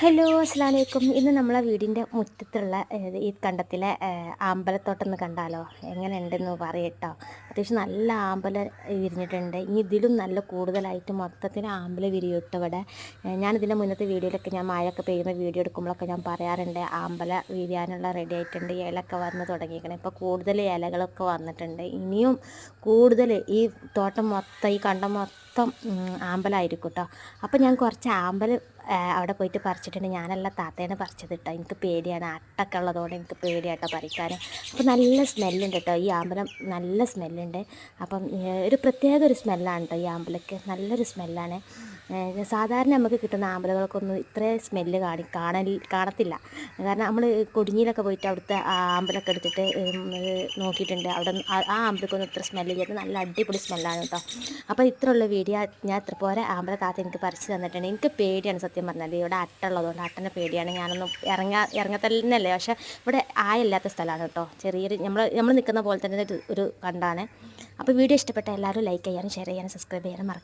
Hello അസ്സലാമലൈക്കും. ഇന്ന് നമ്മളെ വീടിൻ്റെ മുറ്റത്തുള്ള ഈ കണ്ടത്തിലെ ആമ്പലത്തോട്ടം ഒന്ന് കണ്ടാലോ? എങ്ങനെയുണ്ടെന്ന് പറയട്ടോ. അത്യാവശ്യം നല്ല ആമ്പല വിരിഞ്ഞിട്ടുണ്ട്. ഇനി ഇതിലും നല്ല കൂടുതലായിട്ട് മൊത്തത്തിൽ ആമ്പല വിരിയും കേട്ടോ ഇവിടെ. ഞാനിതിൻ്റെ മുന്നത്തെ വീഡിയോയിലൊക്കെ ഞാൻ മഴയൊക്കെ പെയ്യുന്ന വീഡിയോ എടുക്കുമ്പോഴൊക്കെ ഞാൻ പറയാറുണ്ട് ആമ്പല വിരിയാനുള്ള റെഡി ആയിട്ടുണ്ട്, ഇലയൊക്കെ വന്ന് തുടങ്ങിയിരിക്കണം. ഇപ്പോൾ കൂടുതൽ ഇലകളൊക്കെ വന്നിട്ടുണ്ട്. ഇനിയും കൂടുതൽ ഈ തോട്ടം മൊത്തം, ഈ കണ്ടം മൊത്തം ആമ്പലായിരിക്കും കേട്ടോ. അപ്പോൾ ഞാൻ കുറച്ച് ആമ്പൽ അവിടെ പോയിട്ട് പറിച്ചിട്ടുണ്ട്. ഞാനല്ല, താത്തേനെ പറിച്ചത് കേട്ടോ. എനിക്ക് പേടിയാണ്, അട്ടൊക്കെ ഉള്ളതുകൊണ്ട് എനിക്ക് പേടിയാട്ടോ പറിക്കാൻ. അപ്പോൾ നല്ല സ്മെല്ലുണ്ട് കേട്ടോ, ഈ ആമ്പലം നല്ല സ്മെല്ലുണ്ട്. അപ്പം ഒരു പ്രത്യേക ഒരു സ്മെല്ലാണ് കേട്ടോ ഈ ആമ്പലക്ക്, നല്ലൊരു സ്മെല്ലാണ്. സാധാരണ നമുക്ക് കിട്ടുന്ന ആമ്പലുകൾക്കൊന്നും ഇത്രയും സ്മെല്ല് കാണത്തില്ല. കാരണം നമ്മൾ കൊടിഞ്ഞിയിലൊക്കെ പോയിട്ട് അവിടുത്തെ ആമ്പലൊക്കെ എടുത്തിട്ട് നോക്കിയിട്ടുണ്ട്. അവിടെ ആ ആമ്പലക്കൊന്നും ഇത്ര സ്മെല്ലില്ലാത്ത നല്ല അടിപൊളി സ്മെല്ലാണ് കേട്ടോ. അപ്പോൾ ഇത്രയുള്ള വീഡിയോ ഞാൻ ഇത്ര പോരെ ആമ്പല താത്ത എനിക്ക് പറിച്ച് തന്നിട്ടുണ്ട്. എനിക്ക് പേടിയാണ് സത്യം പറഞ്ഞാൽ, ഇവിടെ അട്ടുള്ളതുകൊണ്ട് അട്ടനെ പേടിയാണ്. ഞാനൊന്നും ഇറങ്ങത്തന്നല്ലേ. പക്ഷേ ഇവിടെ ആയില്ലാത്ത സ്ഥലമാണ് കേട്ടോ. ചെറിയൊരു നമ്മൾ നിൽക്കുന്ന പോലെ തന്നെ ഒരു കണ്ടാണ്. അപ്പോൾ വീഡിയോ ഇഷ്ടപ്പെട്ട എല്ലാവരും ലൈക്ക് ചെയ്യാനും ഷെയർ ചെയ്യാനും സബ്സ്ക്രൈബ് ചെയ്യാനും മറക്കും.